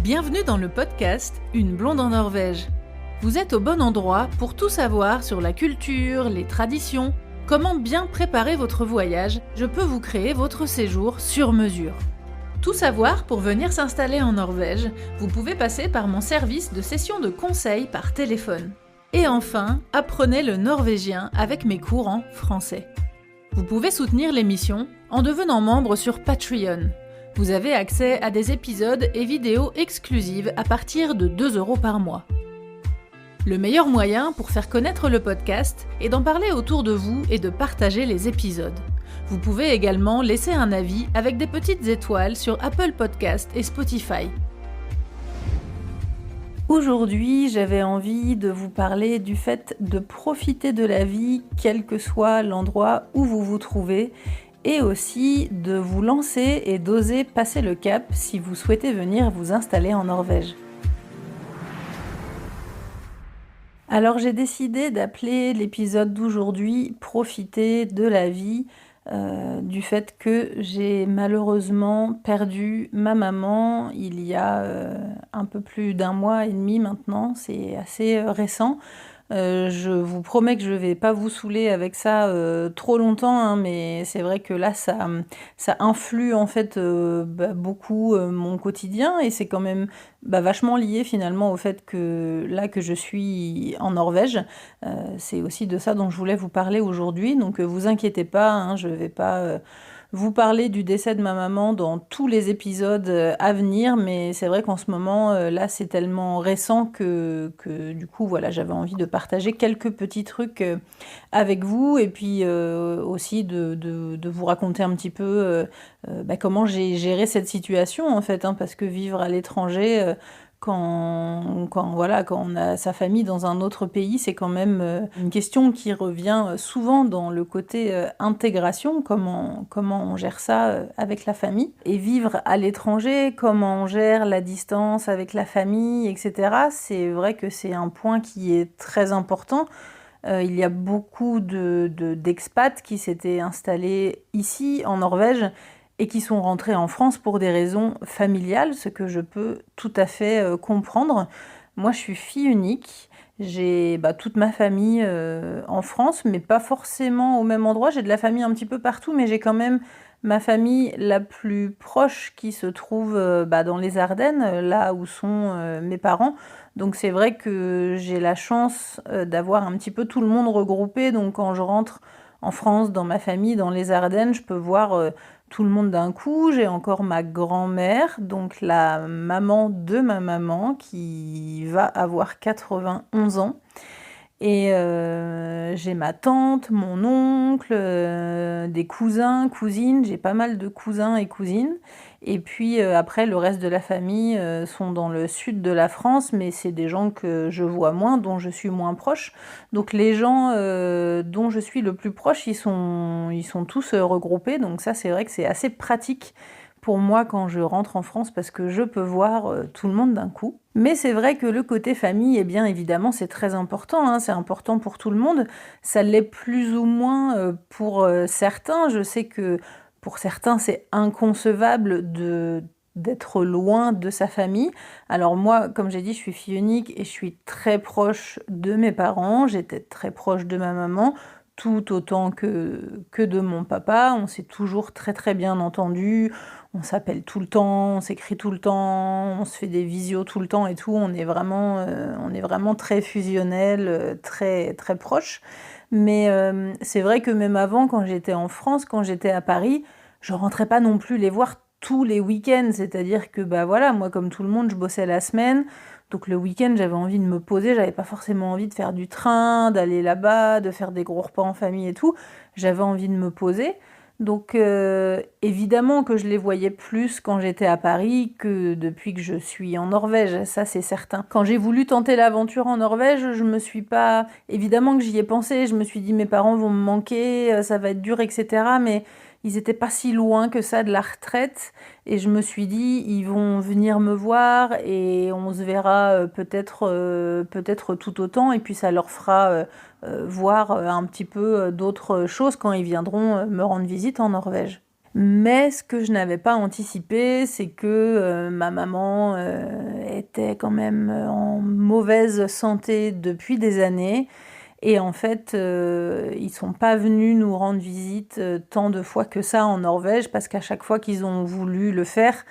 Bienvenue dans le podcast Une blonde en Norvège. Vous êtes au bon endroit pour tout savoir sur la culture, les traditions, comment bien préparer votre voyage. Je peux vous créer votre séjour sur mesure. Tout savoir pour venir s'installer en Norvège, vous pouvez passer par mon service de session de conseil par téléphone. Et enfin, apprenez le norvégien avec mes cours en français. Vous pouvez soutenir l'émission en devenant membre sur Patreon. Vous avez accès à des épisodes et vidéos exclusives à partir de 2 € par mois. Le meilleur moyen pour faire connaître le podcast est d'en parler autour de vous et de partager les épisodes. Vous pouvez également laisser un avis avec des petites étoiles sur Apple Podcast et Spotify. Aujourd'hui, j'avais envie de vous parler du fait de profiter de la vie, quel que soit l'endroit où vous vous trouvez, et aussi de vous lancer et d'oser passer le cap si vous souhaitez venir vous installer en Norvège. Alors j'ai décidé d'appeler l'épisode d'aujourd'hui « Profiter de la vie » du fait que j'ai malheureusement perdu ma maman il y a un peu plus d'1 mois et demi maintenant, c'est assez récent. Je vous promets que je vais pas vous saouler avec ça trop longtemps, mais c'est vrai que là ça influe en fait beaucoup mon quotidien et c'est quand même vachement lié finalement au fait que là que je suis en Norvège. C'est aussi de ça dont je voulais vous parler aujourd'hui, donc vous inquiétez pas, je vais pas vous parler du décès de ma maman dans tous les épisodes à venir, mais c'est vrai qu'en ce moment, là, c'est tellement récent que du coup, voilà, j'avais envie de partager quelques petits trucs avec vous et puis aussi de vous raconter un petit peu comment j'ai géré cette situation, en fait, parce que vivre à l'étranger... Quand on a sa famille dans un autre pays, c'est quand même une question qui revient souvent dans le côté intégration, comment on gère ça avec la famille. Et vivre à l'étranger, comment on gère la distance avec la famille, etc. C'est vrai que c'est un point qui est très important. Il y a beaucoup d'expats qui s'étaient installés ici, en Norvège, et qui sont rentrés en France pour des raisons familiales, ce que je peux tout à fait comprendre. Moi, je suis fille unique, j'ai toute ma famille en France, mais pas forcément au même endroit. J'ai de la famille un petit peu partout, mais j'ai quand même ma famille la plus proche qui se trouve dans les Ardennes, là où sont mes parents. Donc c'est vrai que j'ai la chance d'avoir un petit peu tout le monde regroupé. Donc quand je rentre en France, dans ma famille, dans les Ardennes, je peux voir tout le monde d'un coup. J'ai encore ma grand-mère, donc la maman de ma maman, qui va avoir 91 ans. Et j'ai ma tante, mon oncle, des cousins, cousines. J'ai pas mal de cousins et cousines. Et puis après, le reste de la famille sont dans le sud de la France, mais c'est des gens que je vois moins, dont je suis moins proche. Donc les gens dont je suis le plus proche, ils sont tous regroupés. Donc ça, c'est vrai que c'est assez pratique pour moi quand je rentre en France parce que je peux voir tout le monde d'un coup. Mais c'est vrai que le côté famille, eh bien évidemment, c'est très important, c'est important pour tout le monde. Ça l'est plus ou moins pour certains. Je sais que pour certains, c'est inconcevable d'être loin de sa famille. Alors moi, comme j'ai dit, je suis fille unique et je suis très proche de mes parents. J'étais très proche de ma maman, tout autant que de mon papa. On s'est toujours très très bien entendus. On s'appelle tout le temps, on s'écrit tout le temps, on se fait des visios tout le temps et tout. On est vraiment très fusionnels, très très proches. Mais c'est vrai que même avant, quand j'étais en France, quand j'étais à Paris, je rentrais pas non plus les voir tous les week-ends. C'est-à-dire que moi comme tout le monde, je bossais la semaine. Donc le week-end, j'avais envie de me poser, j'avais pas forcément envie de faire du train, d'aller là-bas, de faire des gros repas en famille et tout. J'avais envie de me poser. Donc évidemment que je les voyais plus quand j'étais à Paris que depuis que je suis en Norvège, ça c'est certain. Quand j'ai voulu tenter l'aventure en Norvège, je me suis pas... Évidemment que j'y ai pensé, je me suis dit mes parents vont me manquer, ça va être dur, etc. Mais ils étaient pas si loin que ça de la retraite et je me suis dit ils vont venir me voir et on se verra peut-être tout autant et puis ça leur fera voir un petit peu d'autres choses quand ils viendront me rendre visite en Norvège. Mais ce que je n'avais pas anticipé, c'est que ma maman était quand même en mauvaise santé depuis des années. Et en fait, ils sont pas venus nous rendre visite tant de fois que ça en Norvège, parce qu'à chaque fois qu'ils ont voulu le faire,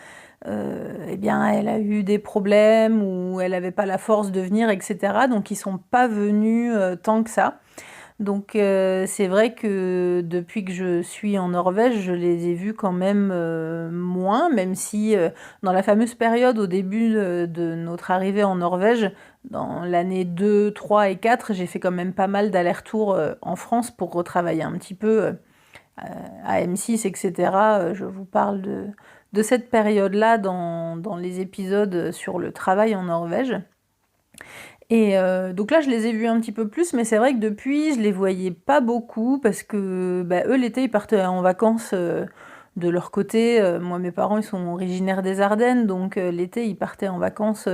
eh bien, elle a eu des problèmes ou elle n'avait pas la force de venir, etc. Donc, ils sont pas venus tant que ça. Donc, c'est vrai que depuis que je suis en Norvège, je les ai vus quand même moins, même si dans la fameuse période au début de notre arrivée en Norvège, dans l'année 2, 3 et 4, j'ai fait quand même pas mal d'allers-retours en France pour retravailler un petit peu à M6, etc. Je vous parle de cette période-là dans les épisodes sur le travail en Norvège. Et donc là, je les ai vus un petit peu plus, mais c'est vrai que depuis, je les voyais pas beaucoup parce que eux, l'été, ils partent en vacances de leur côté. Moi, mes parents, ils sont originaires des Ardennes, donc l'été, ils partaient en vacances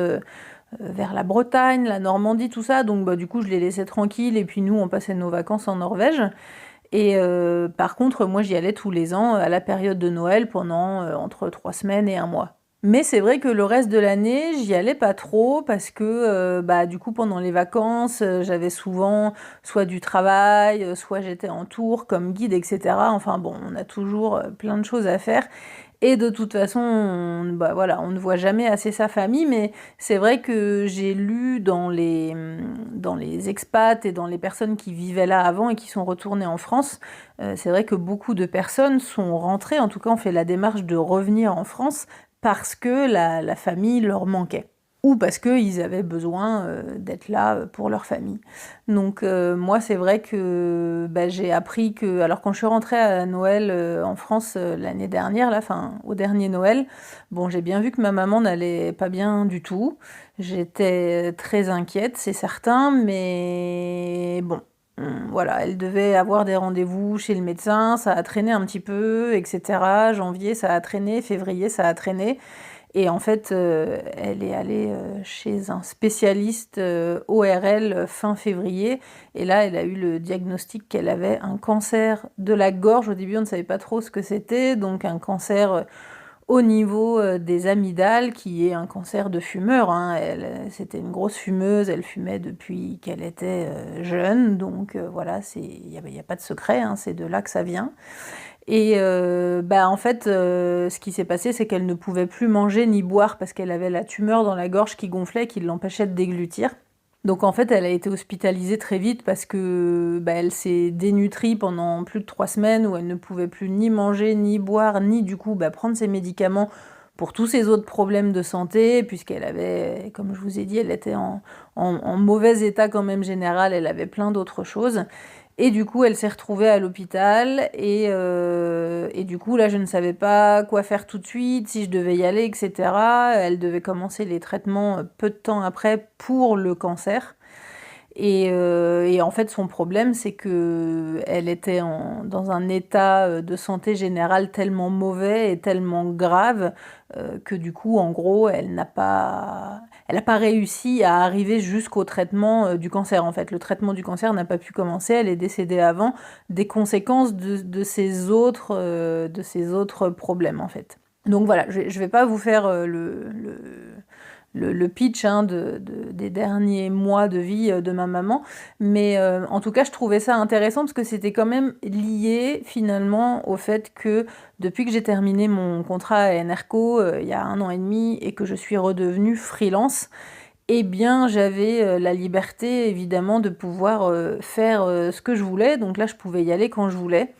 vers la Bretagne, la Normandie, tout ça. Donc du coup, je les laissais tranquilles et puis nous, on passait nos vacances en Norvège. Et par contre, moi, j'y allais tous les ans à la période de Noël pendant entre 3 semaines et un mois. Mais c'est vrai que le reste de l'année, j'y allais pas trop parce que du coup, pendant les vacances, j'avais souvent soit du travail, soit j'étais en tour comme guide, etc. Enfin bon, on a toujours plein de choses à faire. Et de toute façon, on ne voit jamais assez sa famille, mais c'est vrai que j'ai lu dans les expats et dans les personnes qui vivaient là avant et qui sont retournées en France, c'est vrai que beaucoup de personnes sont rentrées, en tout cas ont fait la démarche de revenir en France parce que la famille leur manquait. Ou parce qu'ils avaient besoin d'être là pour leur famille. Donc moi, c'est vrai que j'ai appris que... Alors quand je suis rentrée à Noël en France l'année dernière, au dernier Noël, bon, j'ai bien vu que ma maman n'allait pas bien du tout. J'étais très inquiète, c'est certain, mais bon, voilà, elle devait avoir des rendez-vous chez le médecin, ça a traîné un petit peu, etc. Janvier, ça a traîné, février, ça a traîné. Et en fait, elle est allée chez un spécialiste ORL fin février. Et là, elle a eu le diagnostic qu'elle avait un cancer de la gorge. Au début, on ne savait pas trop ce que c'était. Donc, un cancer au niveau des amygdales, qui est un cancer de fumeur, hein. C'était une grosse fumeuse. Elle fumait depuis qu'elle était jeune. Donc, voilà, il y a pas de secret, hein, c'est de là que ça vient. Et en fait, ce qui s'est passé, c'est qu'elle ne pouvait plus manger ni boire parce qu'elle avait la tumeur dans la gorge qui gonflait, qui l'empêchait de déglutir. Donc en fait, elle a été hospitalisée très vite parce que elle s'est dénutrie pendant plus de 3 semaines où elle ne pouvait plus ni manger, ni boire, ni du coup prendre ses médicaments pour tous ses autres problèmes de santé, puisqu'elle avait, comme je vous ai dit, elle était en mauvais état quand même général, elle avait plein d'autres choses. Et du coup, elle s'est retrouvée à l'hôpital et du coup, là, je ne savais pas quoi faire tout de suite, si je devais y aller, etc. Elle devait commencer les traitements peu de temps après pour le cancer. Et en fait, son problème, c'est que elle était dans un état de santé générale tellement mauvais et tellement grave que du coup, en gros, elle n'a pas réussi à arriver jusqu'au traitement du cancer. En fait, le traitement du cancer n'a pas pu commencer. Elle est décédée avant des conséquences de ces autres problèmes, en fait. Donc voilà, je ne vais pas vous faire le pitch hein, des derniers mois de vie de ma maman, mais en tout cas je trouvais ça intéressant parce que c'était quand même lié finalement au fait que depuis que j'ai terminé mon contrat à Enerco il y a 1 an et demi et que je suis redevenue freelance, eh bien j'avais la liberté évidemment de pouvoir faire ce que je voulais, donc là je pouvais y aller quand je voulais.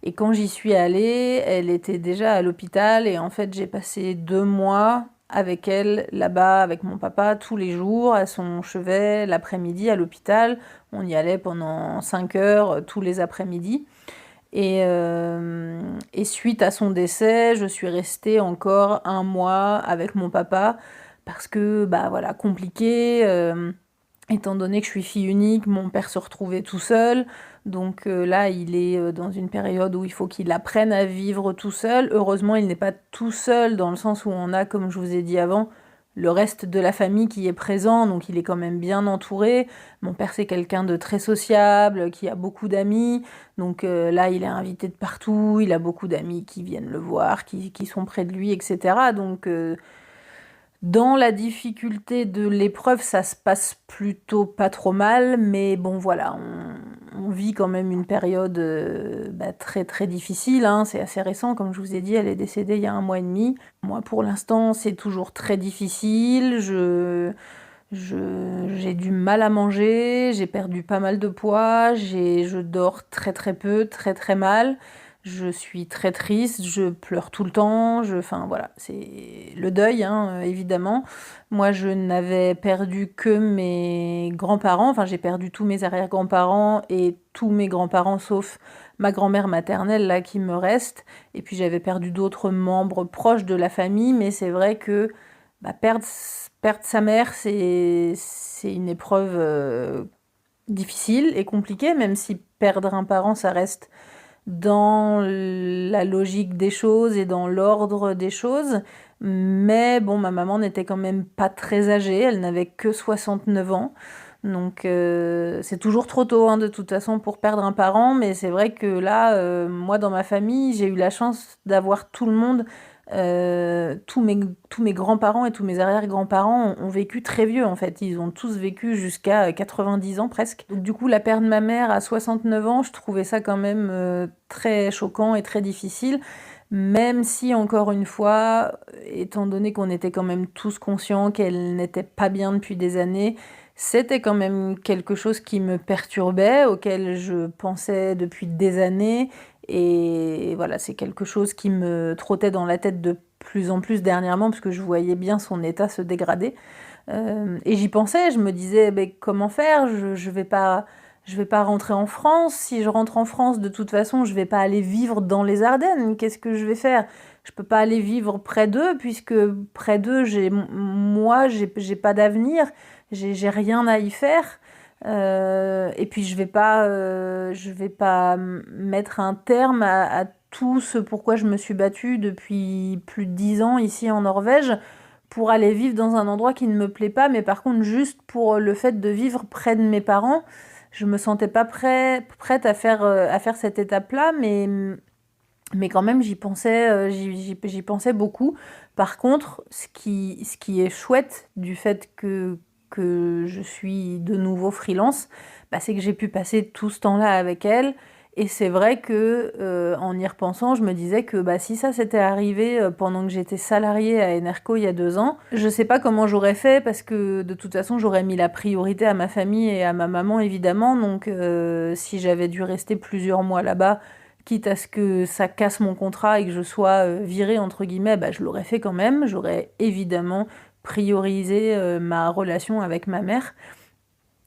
Et quand j'y suis allée, elle était déjà à l'hôpital et en fait j'ai passé 2 mois avec elle là-bas, avec mon papa, tous les jours, à son chevet, l'après-midi à l'hôpital. On y allait pendant 5 heures tous les après-midi. Et suite à son décès, je suis restée encore 1 mois avec mon papa parce que, voilà, compliqué. Étant donné que je suis fille unique, mon père se retrouvait tout seul. Donc là, il est dans une période où il faut qu'il apprenne à vivre tout seul. Heureusement, il n'est pas tout seul dans le sens où on a, comme je vous ai dit avant, le reste de la famille qui est présent. Donc il est quand même bien entouré. Mon père, c'est quelqu'un de très sociable, qui a beaucoup d'amis. Donc là, il est invité de partout. Il a beaucoup d'amis qui viennent le voir, qui sont près de lui, etc. Dans la difficulté de l'épreuve, ça se passe plutôt pas trop mal, mais bon voilà, on vit quand même une période très très difficile, hein. C'est assez récent, comme je vous ai dit, elle est décédée il y a 1 mois et demi. Moi pour l'instant c'est toujours très difficile, j'ai du mal à manger, j'ai perdu pas mal de poids, je dors très très peu, très très mal. Je suis très triste, je pleure tout le temps, enfin voilà, c'est le deuil, hein, évidemment. Moi, je n'avais perdu que mes grands-parents, enfin j'ai perdu tous mes arrière-grands-parents et tous mes grands-parents sauf ma grand-mère maternelle là qui me reste. Et puis j'avais perdu d'autres membres proches de la famille, mais c'est vrai que perdre sa mère, c'est une épreuve difficile et compliquée, même si perdre un parent, ça reste dans la logique des choses et dans l'ordre des choses. Mais bon, ma maman n'était quand même pas très âgée, elle n'avait que 69 ans. Donc c'est toujours trop tôt, hein, de toute façon pour perdre un parent, mais c'est vrai que là, moi dans ma famille, j'ai eu la chance d'avoir tout le monde, tous mes grands-parents et tous mes arrière-grands-parents ont vécu très vieux en fait, ils ont tous vécu jusqu'à 90 ans presque. Donc du coup la perte de ma mère à 69 ans, je trouvais ça quand même très choquant et très difficile. Même si, encore une fois, étant donné qu'on était quand même tous conscients qu'elle n'était pas bien depuis des années, c'était quand même quelque chose qui me perturbait, auquel je pensais depuis des années. Et voilà, c'est quelque chose qui me trottait dans la tête de plus en plus dernièrement, parce que je voyais bien son état se dégrader. Et j'y pensais, je me disais, ben, comment faire? Je vais pas rentrer en France. Si je rentre en France, de toute façon, je vais pas aller vivre dans les Ardennes. Qu'est-ce que je vais faire? Je peux pas aller vivre près d'eux, puisque près d'eux, j'ai pas d'avenir, j'ai rien à y faire. Et puis je vais pas mettre un terme à tout ce pourquoi je me suis battue depuis plus de 10 ans ici en Norvège pour aller vivre dans un endroit qui ne me plaît pas, mais par contre juste pour le fait de vivre près de mes parents, je me sentais pas prête à faire cette étape-là, mais quand même j'y pensais beaucoup. Par contre, ce qui est chouette du fait que je suis de nouveau freelance, bah, c'est que j'ai pu passer tout ce temps-là avec elle. Et c'est vrai que en y repensant, je me disais que bah, si ça s'était arrivé pendant que j'étais salariée à Enerco il y a 2 ans, je sais pas comment j'aurais fait parce que de toute façon j'aurais mis la priorité à ma famille et à ma maman évidemment. Donc si j'avais dû rester plusieurs mois là-bas, quitte à ce que ça casse mon contrat et que je sois virée entre guillemets, bah, je l'aurais fait quand même. J'aurais évidemment priorisé ma relation avec ma mère.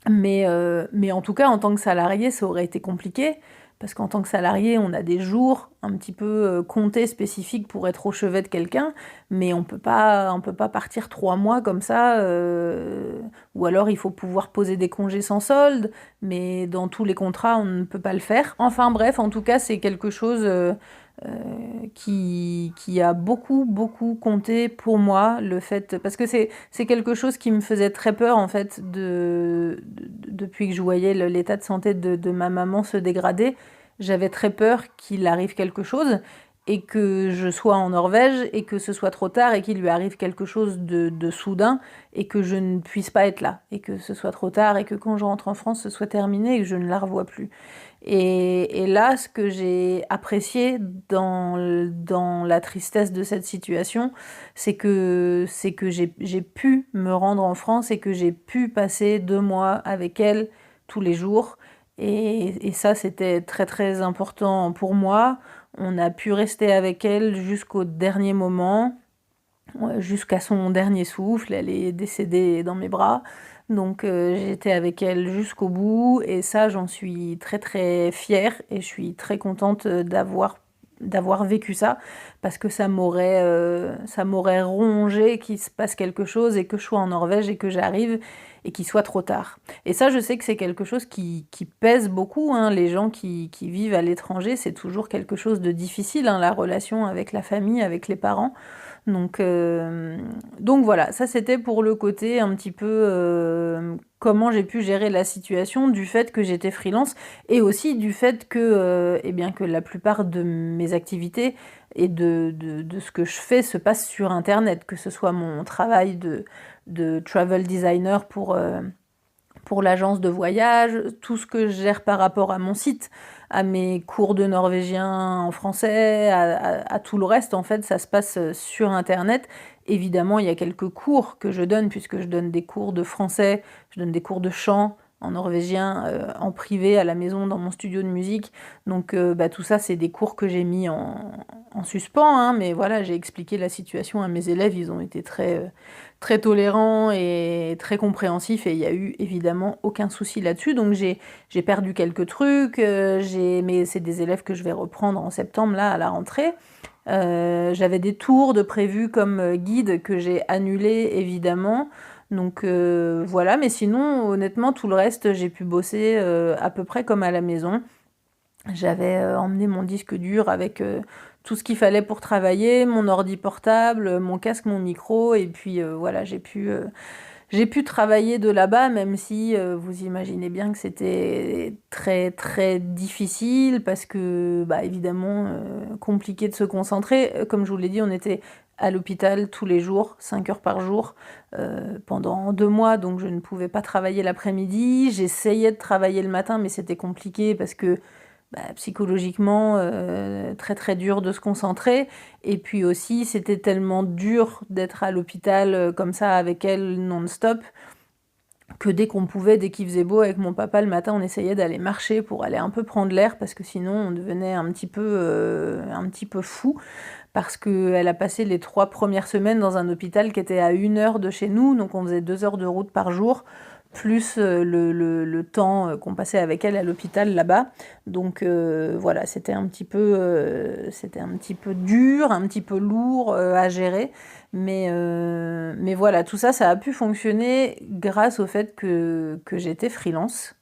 Mais en tout cas, en tant que salarié, ça aurait été compliqué, parce qu'en tant que salarié, on a des jours un petit peu comptés spécifiques pour être au chevet de quelqu'un, mais on peut pas partir 3 mois comme ça, ou alors il faut pouvoir poser des congés sans solde, mais dans tous les contrats, on ne peut pas le faire. Enfin bref, en tout cas, c'est quelque chose qui a beaucoup, beaucoup compté pour moi, le fait, parce que c'est quelque chose qui me faisait très peur, en fait, depuis que je voyais l'état de santé de ma maman se dégrader. J'avais très peur qu'il arrive quelque chose et que je sois en Norvège et que ce soit trop tard et qu'il lui arrive quelque chose de soudain et que je ne puisse pas être là et que ce soit trop tard et que quand je rentre en France, ce soit terminé et que je ne la revoie plus. Et là, ce que j'ai apprécié dans la tristesse de cette situation, c'est que j'ai pu me rendre en France et que j'ai pu passer 2 mois avec elle tous les jours. Et ça, c'était très très important pour moi. On a pu rester avec elle jusqu'au dernier moment, jusqu'à son dernier souffle. Elle est décédée dans mes bras. Donc j'étais avec elle jusqu'au bout et ça j'en suis très très fière et je suis très contente d'avoir vécu ça parce que ça m'aurait rongé qu'il se passe quelque chose et que je sois en Norvège et que j'arrive et qu'il soit trop tard. Et ça je sais que c'est quelque chose qui pèse beaucoup, hein. Les gens qui vivent à l'étranger, c'est toujours quelque chose de difficile, hein, la relation avec la famille, avec les parents. Donc, donc voilà, ça c'était pour le côté un petit peu comment j'ai pu gérer la situation du fait que j'étais freelance et aussi du fait que, eh bien, que la plupart de mes activités et de ce que je fais se passe sur Internet, que ce soit mon travail de travel designer pour l'agence de voyage, tout ce que je gère par rapport à mon site, à mes cours de norvégien en français, à tout le reste, en fait, ça se passe sur Internet. Évidemment, il y a quelques cours que je donne, puisque je donne des cours de français, je donne des cours de chant en norvégien, en privé, à la maison, dans mon studio de musique. Donc tout ça, c'est des cours que j'ai mis en suspens, hein, mais voilà, j'ai expliqué la situation à mes élèves, ils ont été très tolérants et très compréhensifs, et il y a eu évidemment aucun souci là-dessus. Donc j'ai perdu quelques trucs, mais c'est des élèves que je vais reprendre en septembre, là, à la rentrée. J'avais des tours de prévus comme guide que j'ai annulés, évidemment. Donc voilà, mais sinon, honnêtement, tout le reste, j'ai pu bosser à peu près comme à la maison. J'avais emmené mon disque dur avec tout ce qu'il fallait pour travailler, mon ordi portable, mon casque, mon micro, et puis voilà, j'ai pu travailler de là-bas, même si vous imaginez bien que c'était très très difficile, parce que, évidemment, compliqué de se concentrer. Comme je vous l'ai dit, on était à l'hôpital tous les jours, 5 heures par jour, pendant 2 mois, donc je ne pouvais pas travailler l'après-midi. J'essayais de travailler le matin, mais c'était compliqué parce que psychologiquement, très très dur de se concentrer. Et puis aussi, c'était tellement dur d'être à l'hôpital comme ça avec elle non-stop, que dès qu'on pouvait, dès qu'il faisait beau avec mon papa le matin, on essayait d'aller marcher pour aller un peu prendre l'air, parce que sinon on devenait un petit peu fou, parce qu'elle a passé les 3 premières semaines dans un hôpital qui était à 1 heure de chez nous, donc on faisait 2 heures de route par jour, plus le temps qu'on passait avec elle à l'hôpital là-bas. Donc voilà, c'était un petit peu dur, un petit peu lourd à gérer. Mais voilà, tout ça, ça a pu fonctionner grâce au fait que j'étais freelance.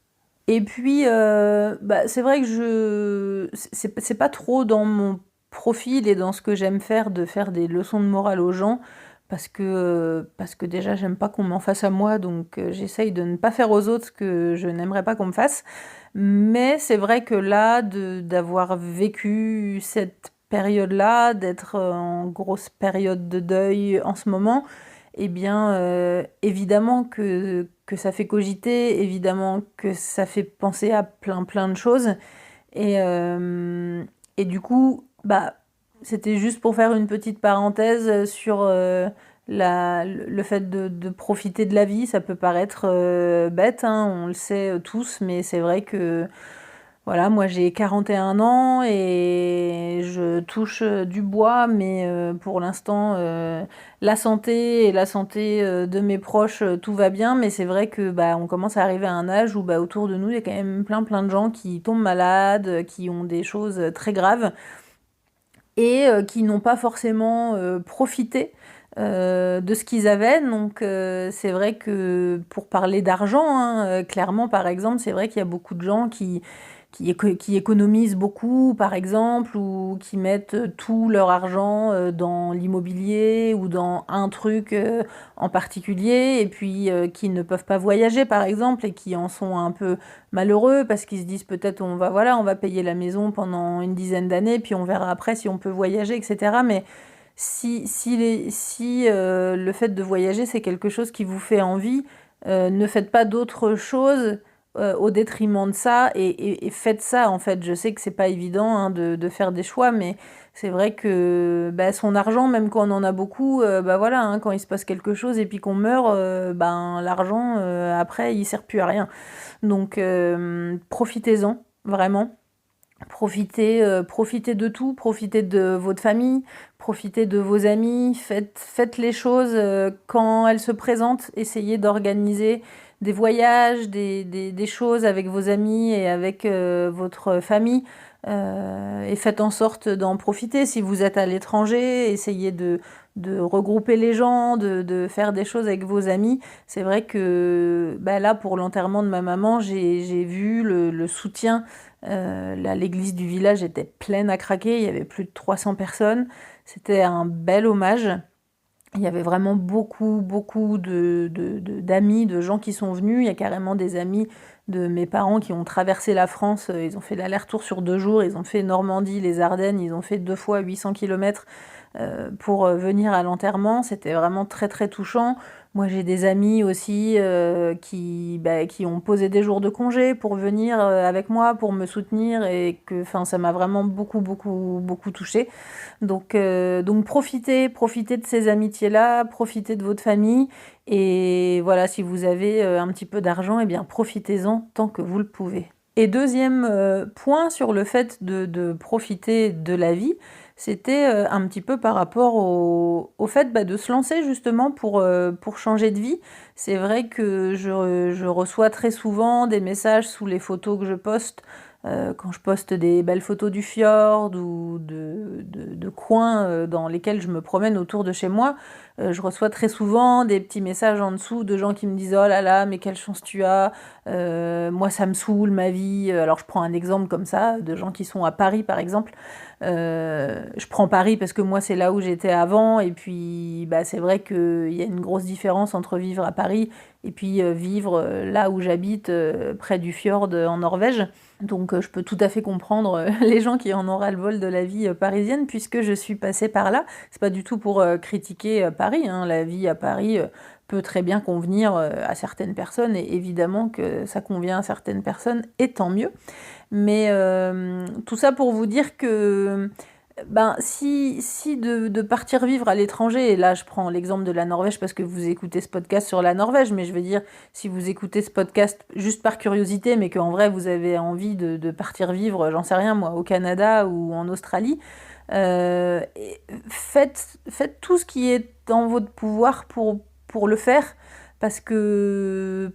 Et puis, c'est vrai que c'est pas trop dans mon profil et dans ce que j'aime faire, de faire des leçons de morale aux gens, parce que déjà, j'aime pas qu'on m'en fasse à moi, donc j'essaye de ne pas faire aux autres ce que je n'aimerais pas qu'on me fasse. Mais c'est vrai que là, d'avoir vécu cette période-là, d'être en grosse période de deuil en ce moment, eh bien, évidemment que ça fait cogiter, évidemment que ça fait penser à plein plein de choses. Et, euh, et du coup, c'était juste pour faire une petite parenthèse sur le fait de profiter de la vie. Ça peut paraître bête, hein, on le sait tous, mais c'est vrai que voilà, moi j'ai 41 ans et je touche du bois, mais pour l'instant, la santé et la santé de mes proches, tout va bien, mais c'est vrai que on commence à arriver à un âge où autour de nous, il y a quand même plein plein de gens qui tombent malades, qui ont des choses très graves, et qui n'ont pas forcément profité de ce qu'ils avaient. Donc c'est vrai que, pour parler d'argent, hein, clairement par exemple, c'est vrai qu'il y a beaucoup de gens qui économisent beaucoup, par exemple, ou qui mettent tout leur argent dans l'immobilier ou dans un truc en particulier, et puis qui ne peuvent pas voyager, par exemple, et qui en sont un peu malheureux parce qu'ils se disent peut-être on va payer la maison pendant une dizaine d'années, puis on verra après si on peut voyager, etc. Mais si le fait de voyager, c'est quelque chose qui vous fait envie, ne faites pas d'autres choses au détriment de ça, et faites ça, en fait. Je sais que c'est pas évident, hein, de faire des choix, mais c'est vrai que son argent, même quand on en a beaucoup, voilà, hein, quand il se passe quelque chose et puis qu'on meurt, l'argent, après, il sert plus à rien. Donc profitez-en, vraiment. Profitez de tout, profitez de votre famille, profitez de vos amis, faites les choses quand elles se présentent, essayez d'organiser des voyages, des choses avec vos amis et avec votre famille, et faites en sorte d'en profiter. Si vous êtes à l'étranger, essayez de regrouper les gens, de faire des choses avec vos amis. C'est vrai que là, pour l'enterrement de ma maman, j'ai vu le soutien. L'église du village était pleine à craquer, il y avait plus de 300 personnes. C'était un bel hommage. Il y avait vraiment beaucoup, beaucoup d'amis, de gens qui sont venus. Il y a carrément des amis de mes parents qui ont traversé la France. Ils ont fait l'aller-retour sur 2 jours. Ils ont fait Normandie, les Ardennes. Ils ont fait 2 fois 800 kilomètres pour venir à l'enterrement. C'était vraiment très, très touchant. Moi, j'ai des amis aussi qui ont posé des jours de congé pour venir avec moi, pour me soutenir. Et que, enfin, ça m'a vraiment beaucoup, beaucoup, beaucoup touchée. Donc profitez de ces amitiés-là, profitez de votre famille et voilà, si vous avez un petit peu d'argent, eh bien profitez-en tant que vous le pouvez. Et deuxième point sur le fait de profiter de la vie, c'était un petit peu par rapport au fait de se lancer justement pour changer de vie. C'est vrai que je reçois très souvent des messages sous les photos que je poste quand je poste des belles photos du fjord ou de coins dans lesquels je me promène autour de chez moi, je reçois très souvent des petits messages en dessous de gens qui me disent «Oh là là, mais quelle chance tu as, moi ça me saoule ma vie». Alors je prends un exemple comme ça, de gens qui sont à Paris par exemple. Je prends Paris parce que moi c'est là où j'étais avant et puis c'est vrai qu'il y a une grosse différence entre vivre à Paris et puis vivre là où j'habite, près du fjord en Norvège. Donc je peux tout à fait comprendre les gens qui en ont ras-le-bol de la vie parisienne puisque je suis passée par là. C'est pas du tout pour critiquer Paris, hein. La vie à Paris peut très bien convenir à certaines personnes et évidemment que ça convient à certaines personnes et tant mieux. Mais tout ça pour vous dire que si de partir vivre à l'étranger, et là je prends l'exemple de la Norvège parce que vous écoutez ce podcast sur la Norvège, mais je veux dire, si vous écoutez ce podcast juste par curiosité, mais qu'en vrai vous avez envie de partir vivre, j'en sais rien moi, au Canada ou en Australie, faites tout ce qui est dans votre pouvoir pour le faire parce que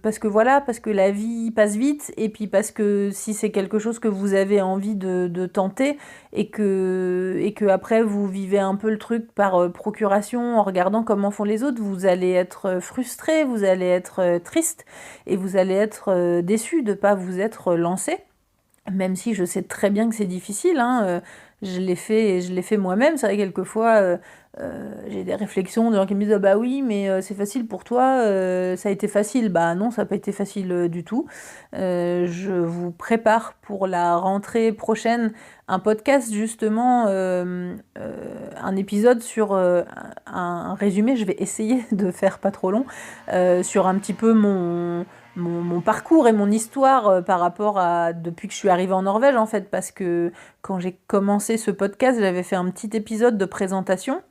la vie passe vite et puis parce que si c'est quelque chose que vous avez envie de tenter et que après vous vivez un peu le truc par procuration en regardant comment font les autres, vous allez être frustré, vous allez être triste et vous allez être déçu de ne pas vous être lancé. Même si je sais très bien que c'est difficile, hein, je l'ai fait moi-même. C'est vrai, quelquefois, j'ai des réflexions de gens qui me disent «Ah bah oui, mais c'est facile pour toi, ça a été facile». Bah non, ça n'a pas été facile du tout. Je vous prépare pour la rentrée prochaine un podcast, justement, un épisode sur un résumé. Je vais essayer de faire pas trop long, sur un petit peu mon parcours et mon histoire par rapport à depuis que je suis arrivée en Norvège en fait, parce que quand j'ai commencé ce podcast, j'avais fait un petit épisode de présentation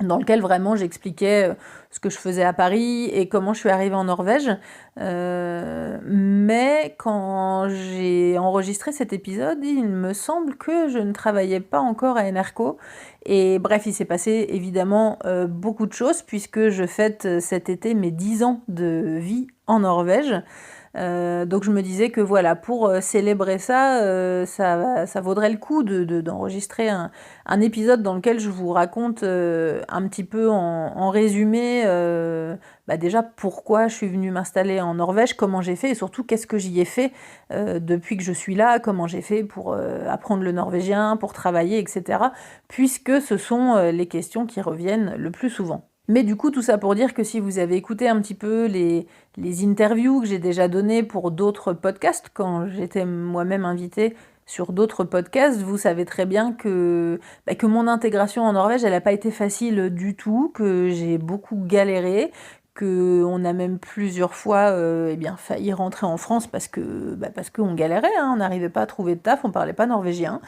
dans lequel vraiment j'expliquais ce que je faisais à Paris et comment je suis arrivée en Norvège. Mais quand j'ai enregistré cet épisode, il me semble que je ne travaillais pas encore à Enerco. Et bref, il s'est passé évidemment beaucoup de choses puisque je fête cet été mes 10 ans de vie en Norvège. Donc je me disais que voilà, pour célébrer ça, ça vaudrait le coup d'enregistrer un épisode dans lequel je vous raconte un petit peu en résumé déjà pourquoi je suis venue m'installer en Norvège, comment j'ai fait et surtout qu'est-ce que j'y ai fait depuis que je suis là, comment j'ai fait pour apprendre le norvégien, pour travailler, etc. Puisque ce sont les questions qui reviennent le plus souvent. Mais du coup, tout ça pour dire que si vous avez écouté un petit peu les interviews que j'ai déjà données pour d'autres podcasts, quand j'étais moi-même invitée sur d'autres podcasts, vous savez très bien que mon intégration en Norvège, elle n'a pas été facile du tout, que j'ai beaucoup galéré, qu'on a même plusieurs fois failli rentrer en France parce qu'on galérait, hein, on n'arrivait pas à trouver de taf, on parlait pas norvégien.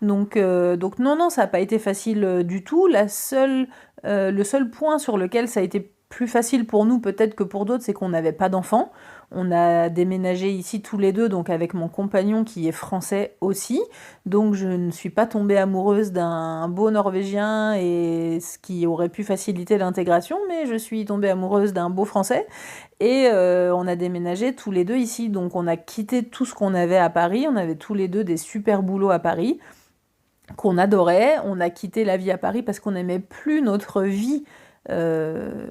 Donc non, ça n'a pas été facile du tout. Le seul point sur lequel ça a été plus facile pour nous peut-être que pour d'autres, c'est qu'on n'avait pas d'enfants. On a déménagé ici tous les deux, donc avec mon compagnon qui est français aussi. Donc je ne suis pas tombée amoureuse d'un beau Norvégien et ce qui aurait pu faciliter l'intégration, mais je suis tombée amoureuse d'un beau français. Et on a déménagé tous les deux ici. Donc on a quitté tout ce qu'on avait à Paris. On avait tous les deux des super boulots à Paris qu'on adorait. On a quitté la vie à Paris parce qu'on n'aimait plus notre vie euh,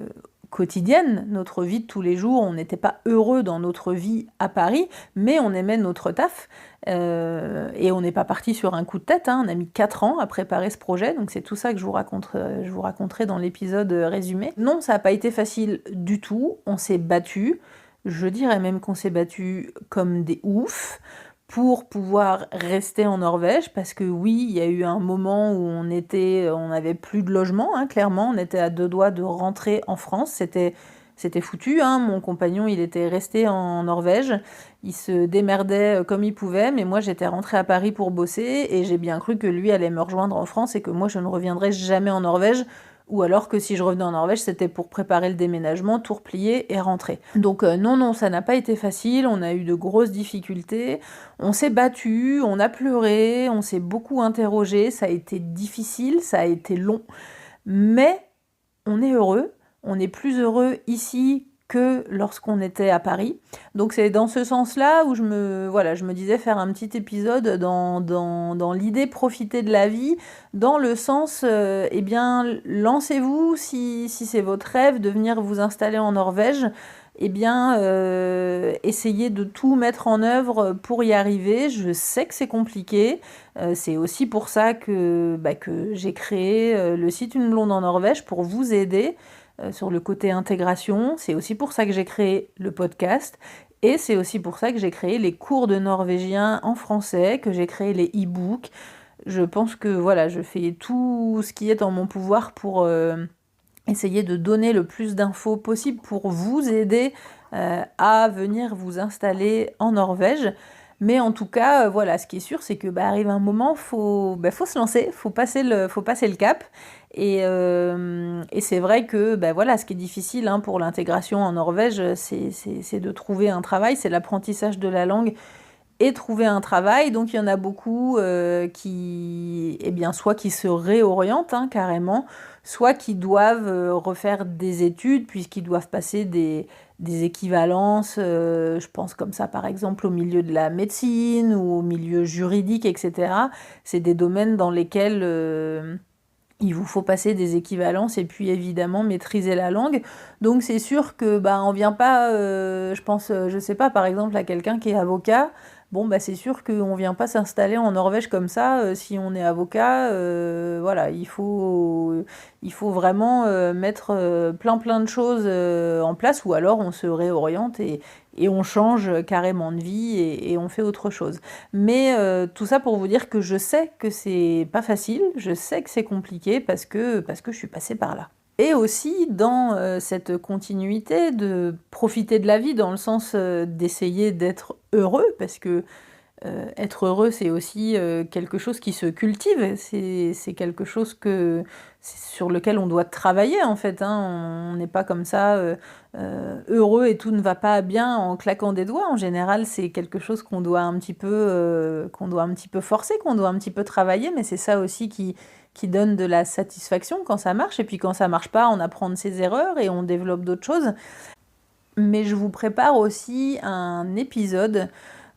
quotidienne, notre vie de tous les jours. On n'était pas heureux dans notre vie à Paris, mais on aimait notre taf. Et on n'est pas parti sur un coup de tête, hein. On a mis 4 ans à préparer ce projet, donc c'est tout ça que je vous raconterai dans l'épisode résumé. Non, ça n'a pas été facile du tout, on s'est battu. Je dirais même qu'on s'est battu comme des oufs pour pouvoir rester en Norvège, parce que oui, il y a eu un moment où on n'avait plus de logement, hein, clairement, on était à 2 doigts de rentrer en France, c'était foutu, hein. Mon compagnon, il était resté en Norvège, il se démerdait comme il pouvait, mais moi j'étais rentrée à Paris pour bosser, et j'ai bien cru que lui allait me rejoindre en France et que moi je ne reviendrais jamais en Norvège, ou alors que si je revenais en Norvège, c'était pour préparer le déménagement, tout replier et rentrer. Donc non, ça n'a pas été facile, on a eu de grosses difficultés, on s'est battu, on a pleuré, on s'est beaucoup interrogé, ça a été difficile, ça a été long, mais on est heureux, on est plus heureux ici que lorsqu'on était à Paris. Donc c'est dans ce sens-là où je me disais faire un petit épisode dans l'idée profiter de la vie, dans le sens, eh bien, lancez-vous si c'est votre rêve de venir vous installer en Norvège. Eh bien, essayez de tout mettre en œuvre pour y arriver. Je sais que c'est compliqué. C'est aussi pour ça que j'ai créé le site Une Blonde en Norvège, pour vous aider sur le côté intégration. C'est aussi pour ça que j'ai créé le podcast. Et c'est aussi pour ça que j'ai créé les cours de norvégien en français, que j'ai créé les e-books. Je pense que voilà, je fais tout ce qui est en mon pouvoir pour essayer de donner le plus d'infos possible pour vous aider à venir vous installer en Norvège. Mais en tout cas, voilà, ce qui est sûr, c'est que arrive un moment, faut se lancer, faut passer le cap. Et c'est vrai que voilà, ce qui est difficile, hein, pour l'intégration en Norvège, c'est de trouver un travail, c'est l'apprentissage de la langue et trouver un travail. Donc il y en a beaucoup qui, eh bien, soit qui se réorientent, hein, carrément, soit qui doivent refaire des études, puisqu'ils doivent passer des équivalences, je pense comme ça par exemple au milieu de la médecine ou au milieu juridique, etc. C'est des domaines dans lesquels il vous faut passer des équivalences et puis évidemment maîtriser la langue. Donc c'est sûr que on vient pas, je pense, je sais pas, par exemple à quelqu'un qui est avocat. Bon, c'est sûr qu'on vient pas s'installer en Norvège comme ça si on est avocat. Voilà, il faut vraiment mettre plein de choses en place, ou alors on se réoriente et on change carrément de vie et on fait autre chose. Mais tout ça pour vous dire que je sais que c'est pas facile, je sais que c'est compliqué parce que je suis passée par là. Et aussi dans cette continuité de profiter de la vie, dans le sens d'essayer d'être heureux, parce que être heureux, c'est aussi quelque chose qui se cultive, c'est quelque chose sur lequel on doit travailler en fait, hein. On n'est pas comme ça heureux et tout ne va pas bien en claquant des doigts. En général, c'est quelque chose qu'on doit un petit peu forcer, qu'on doit un petit peu travailler, mais c'est ça aussi qui donne de la satisfaction quand ça marche, et puis quand ça marche pas, on apprend de ses erreurs et on développe d'autres choses. Mais je vous prépare aussi un épisode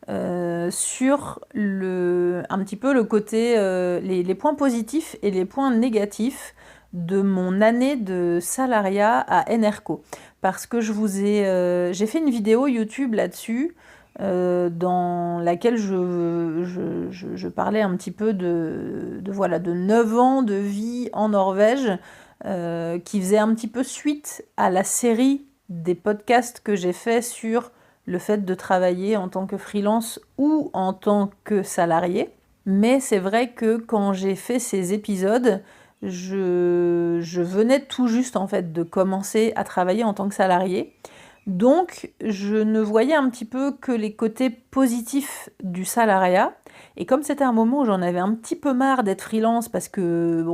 sur un petit peu le côté, les points positifs et les points négatifs de mon année de salariat à Enerco. Parce que j'ai fait une vidéo YouTube là-dessus, dans laquelle je parlais un petit peu de 9 ans de vie en Norvège, qui faisait un petit peu suite à la série des podcasts que j'ai fait sur le fait de travailler en tant que freelance ou en tant que salarié. Mais c'est vrai que quand j'ai fait ces épisodes, je venais tout juste en fait de commencer à travailler en tant que salarié. Donc je ne voyais un petit peu que les côtés positifs du salariat. Et comme c'était un moment où j'en avais un petit peu marre d'être freelance, parce que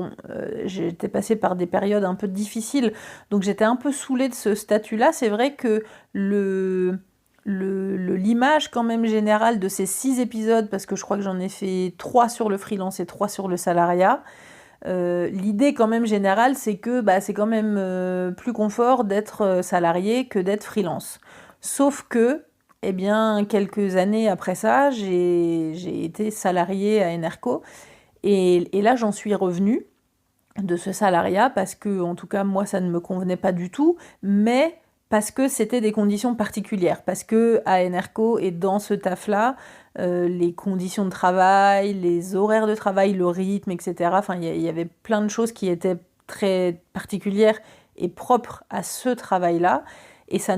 j'étais passée par des périodes un peu difficiles, donc j'étais un peu saoulée de ce statut-là, c'est vrai que l'image quand même générale de ces 6 épisodes, parce que je crois que j'en ai fait 3 sur le freelance et 3 sur le salariat, l'idée quand même générale, c'est que c'est quand même plus confort d'être salarié que d'être freelance. Sauf que, eh bien, quelques années après ça, j'ai été salariée à Enerco, et là j'en suis revenue. de ce salariat parce que, en tout cas, moi, ça ne me convenait pas du tout, mais parce que c'était des conditions particulières, parce que à Enerco et dans ce taf-là, les conditions de travail, les horaires de travail, le rythme, etc. Enfin, il y avait plein de choses qui étaient très particulières et propres à ce travail-là. Et ça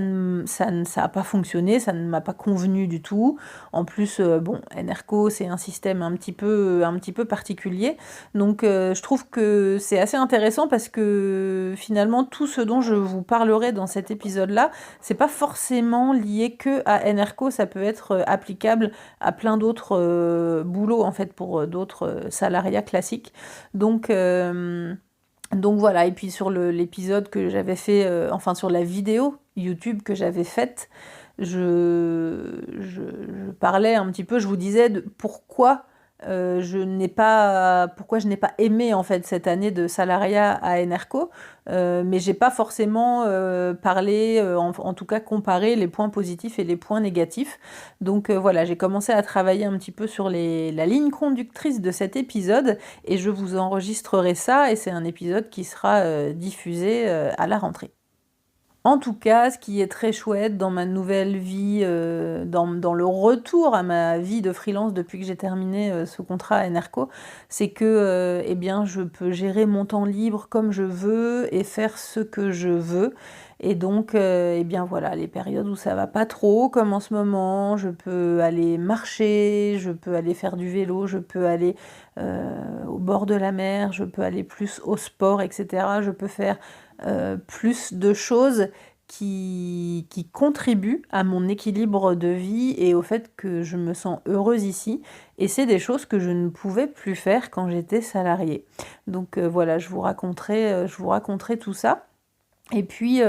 a pas fonctionné, ça ne m'a pas convenu du tout. En plus, bon, Enerco, c'est un système un petit peu particulier. Donc je trouve que c'est assez intéressant parce que finalement tout ce dont je vous parlerai dans cet épisode-là, c'est pas forcément lié que à Enerco, ça peut être applicable à plein d'autres boulots en fait pour d'autres salariats classiques. Donc euh, donc voilà, et puis sur l'épisode que j'avais fait, enfin sur la vidéo YouTube que j'avais faite, je parlais un petit peu, je vous disais de pourquoi je n'ai pas aimé en fait cette année de salariat à Enerco, mais j'ai pas forcément parlé, en tout cas comparé les points positifs et les points négatifs. Donc voilà, j'ai commencé à travailler un petit peu sur la ligne conductrice de cet épisode et je vous enregistrerai ça et c'est un épisode qui sera diffusé à la rentrée. En tout cas, ce qui est très chouette dans ma nouvelle vie, dans le retour à ma vie de freelance depuis que j'ai terminé ce contrat à Enerco, c'est que eh bien, je peux gérer mon temps libre comme je veux et faire ce que je veux. Et donc, eh bien voilà, les périodes où ça va pas trop, comme en ce moment, je peux aller marcher, je peux aller faire du vélo, je peux aller au bord de la mer, je peux aller plus au sport, etc. Je peux faire plus de choses qui contribuent à mon équilibre de vie et au fait que je me sens heureuse ici. Et c'est des choses que je ne pouvais plus faire quand j'étais salariée. Donc voilà, je vous raconterai tout ça. Et puis,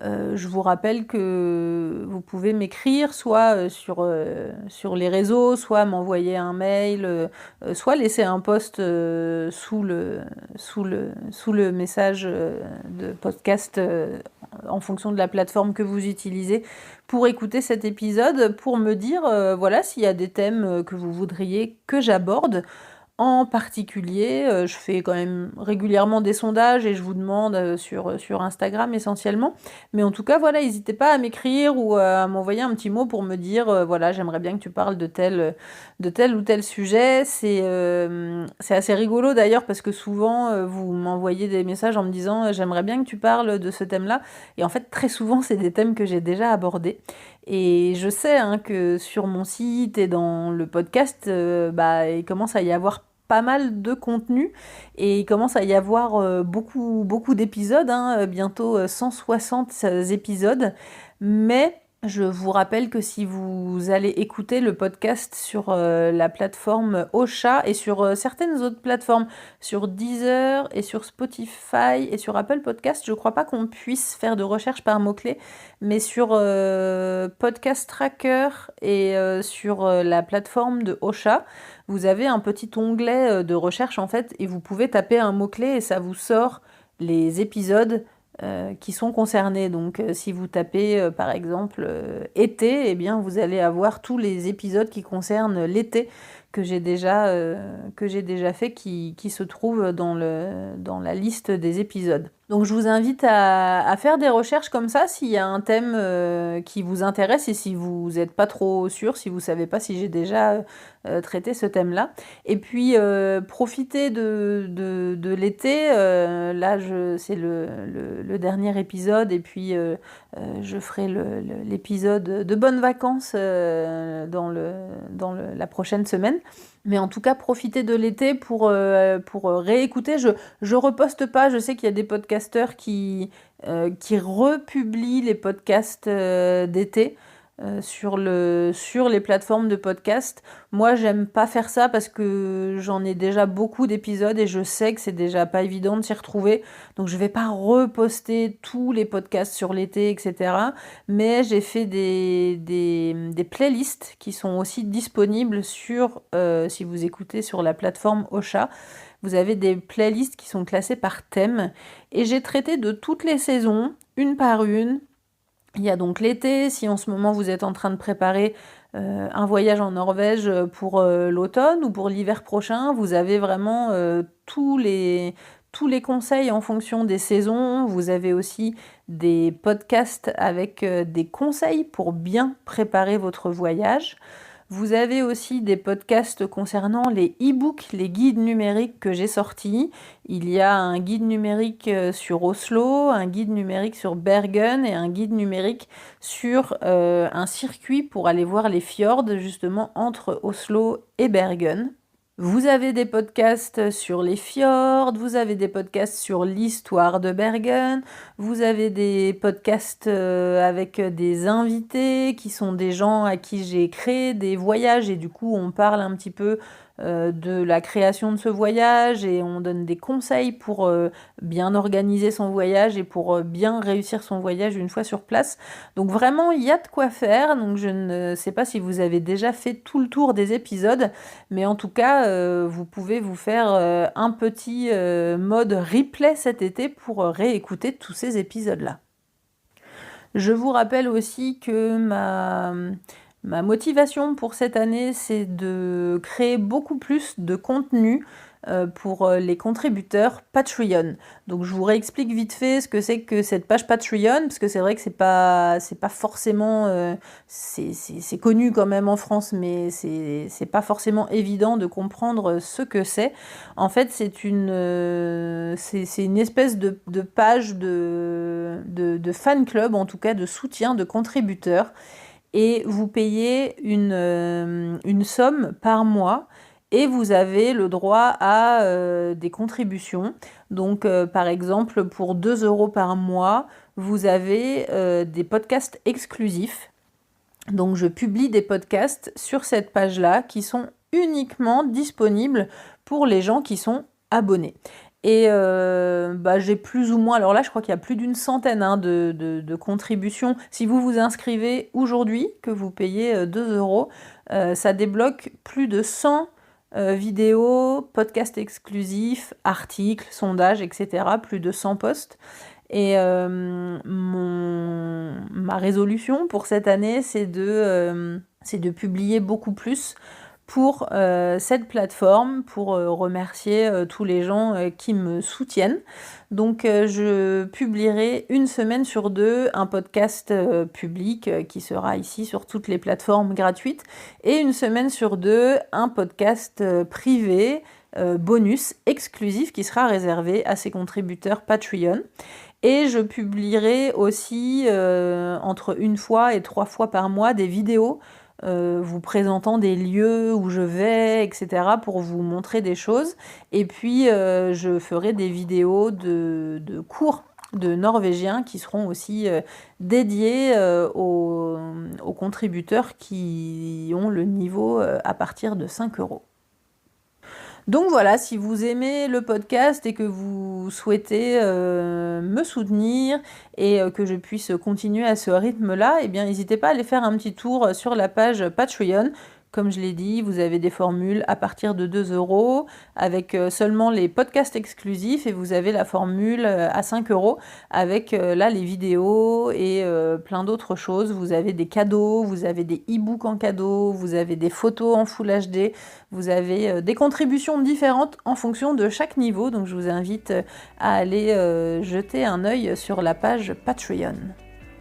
je vous rappelle que vous pouvez m'écrire soit sur les réseaux, soit m'envoyer un mail, soit laisser un post sous le message de podcast en fonction de la plateforme que vous utilisez pour écouter cet épisode, pour me dire voilà, s'il y a des thèmes que vous voudriez que j'aborde. En particulier, je fais quand même régulièrement des sondages et je vous demande sur Instagram essentiellement. Mais en tout cas, voilà, n'hésitez pas à m'écrire ou à m'envoyer un petit mot pour me dire, voilà, j'aimerais bien que tu parles de tel ou tel sujet. C'est assez rigolo d'ailleurs parce que souvent, vous m'envoyez des messages en me disant, j'aimerais bien que tu parles de ce thème-là. Et en fait, très souvent, c'est des thèmes que j'ai déjà abordés. Et je sais hein, que sur mon site et dans le podcast, bah, il commence à y avoir pas mal de contenu et il commence à y avoir beaucoup d'épisodes, hein, bientôt 160 épisodes. Mais je vous rappelle que si vous allez écouter le podcast sur la plateforme Ocha et sur certaines autres plateformes, sur Deezer et sur Spotify et sur Apple Podcast, je crois pas qu'on puisse faire de recherche par mots-clés, mais sur Podcast Tracker et sur la plateforme de Ocha, vous avez un petit onglet de recherche en fait et vous pouvez taper un mot-clé et ça vous sort les épisodes qui sont concernés. Donc si vous tapez par exemple été, eh bien vous allez avoir tous les épisodes qui concernent l'été que j'ai déjà fait qui se trouvent dans la liste des épisodes. Donc je vous invite à faire des recherches comme ça s'il y a un thème qui vous intéresse et si vous n'êtes pas trop sûr, si vous ne savez pas si j'ai déjà traité ce thème-là. Et puis profitez de l'été. Là, c'est le dernier épisode et puis je ferai l'épisode de bonnes vacances la prochaine semaine. Mais en tout cas, profitez de l'été pour réécouter. Je reposte pas, je sais qu'il y a des podcasteurs qui republient les podcasts d'été sur les plateformes de podcast. Moi, j'aime pas faire ça parce que j'en ai déjà beaucoup d'épisodes et je sais que c'est déjà pas évident de s'y retrouver. Donc, je vais pas reposter tous les podcasts sur l'été, etc. Mais j'ai fait des playlists qui sont aussi disponibles si vous écoutez sur la plateforme Ocha. Vous avez des playlists qui sont classées par thème et j'ai traité de toutes les saisons, une par une. Il y a donc l'été, si en ce moment vous êtes en train de préparer un voyage en Norvège pour l'automne ou pour l'hiver prochain, vous avez vraiment tous les conseils en fonction des saisons. Vous avez aussi des podcasts avec des conseils pour bien préparer votre voyage. Vous avez aussi des podcasts concernant les e-books, les guides numériques que j'ai sortis. Il y a un guide numérique sur Oslo, un guide numérique sur Bergen et un guide numérique sur un circuit pour aller voir les fjords justement entre Oslo et Bergen. Vous avez des podcasts sur les fjords, vous avez des podcasts sur l'histoire de Bergen, vous avez des podcasts avec des invités qui sont des gens à qui j'ai créé des voyages et du coup on parle un petit peu de la création de ce voyage et on donne des conseils pour bien organiser son voyage et pour bien réussir son voyage une fois sur place. Donc vraiment, il y a de quoi faire. Donc je ne sais pas si vous avez déjà fait tout le tour des épisodes, mais en tout cas, vous pouvez vous faire un petit mode replay cet été pour réécouter tous ces épisodes-là. Je vous rappelle aussi que ma motivation pour cette année, c'est de créer beaucoup plus de contenu pour les contributeurs Patreon. Donc je vous réexplique vite fait ce que c'est que cette page Patreon, parce que c'est vrai que c'est pas forcément, c'est connu quand même en France, mais c'est pas forcément évident de comprendre ce que c'est. En fait, c'est une espèce de page de fan club, en tout cas de soutien de contributeurs. Et vous payez une somme par mois et vous avez le droit à des contributions. Donc par exemple pour 2 € par mois, vous avez des podcasts exclusifs. Donc je publie des podcasts sur cette page-là qui sont uniquement disponibles pour les gens qui sont abonnés. Et j'ai plus ou moins, alors là je crois qu'il y a plus d'une centaine de contributions. Si vous vous inscrivez aujourd'hui, que vous payez 2 €, ça débloque plus de 100 vidéos, podcasts exclusifs, articles, sondages, etc. Plus de 100 posts. Et ma résolution pour cette année, c'est de publier beaucoup plus pour cette plateforme, pour remercier tous les gens qui me soutiennent. Donc je publierai une semaine sur 2 un podcast public qui sera ici sur toutes les plateformes gratuites et une semaine sur 2 un podcast privé bonus exclusif qui sera réservé à ces contributeurs Patreon. Et je publierai aussi entre 1 fois et 3 fois par mois des vidéos vous présentant des lieux où je vais, etc. pour vous montrer des choses. Et puis, je ferai des vidéos de cours de norvégien qui seront aussi dédiés aux contributeurs qui ont le niveau à partir de 5 €. Donc voilà, si vous aimez le podcast et que vous souhaitez me soutenir et que je puisse continuer à ce rythme-là, eh bien n'hésitez pas à aller faire un petit tour sur la page Patreon. Comme je l'ai dit, vous avez des formules à partir de 2 € avec seulement les podcasts exclusifs et vous avez la formule à 5 € avec là les vidéos et plein d'autres choses. Vous avez des cadeaux, vous avez des e-books en cadeau, vous avez des photos en Full HD, vous avez des contributions différentes en fonction de chaque niveau. Donc je vous invite à aller jeter un œil sur la page Patreon.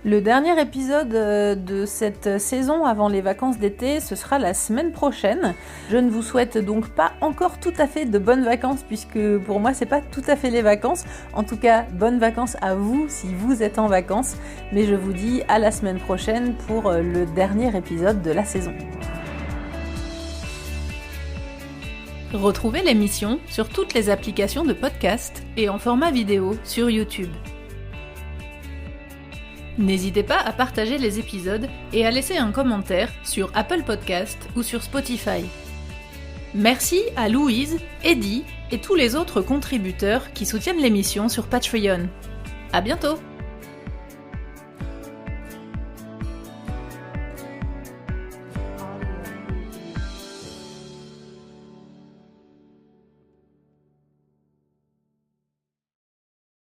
Le dernier épisode de cette saison avant les vacances d'été, ce sera la semaine prochaine. Je ne vous souhaite donc pas encore tout à fait de bonnes vacances puisque pour moi c'est pas tout à fait les vacances. En tout cas, bonnes vacances à vous si vous êtes en vacances. Mais je vous dis à la semaine prochaine pour le dernier épisode de la saison. Retrouvez l'émission sur toutes les applications de podcast et en format vidéo sur YouTube. N'hésitez pas à partager les épisodes et à laisser un commentaire sur Apple Podcast ou sur Spotify. Merci à Louise, Eddie et tous les autres contributeurs qui soutiennent l'émission sur Patreon. À bientôt!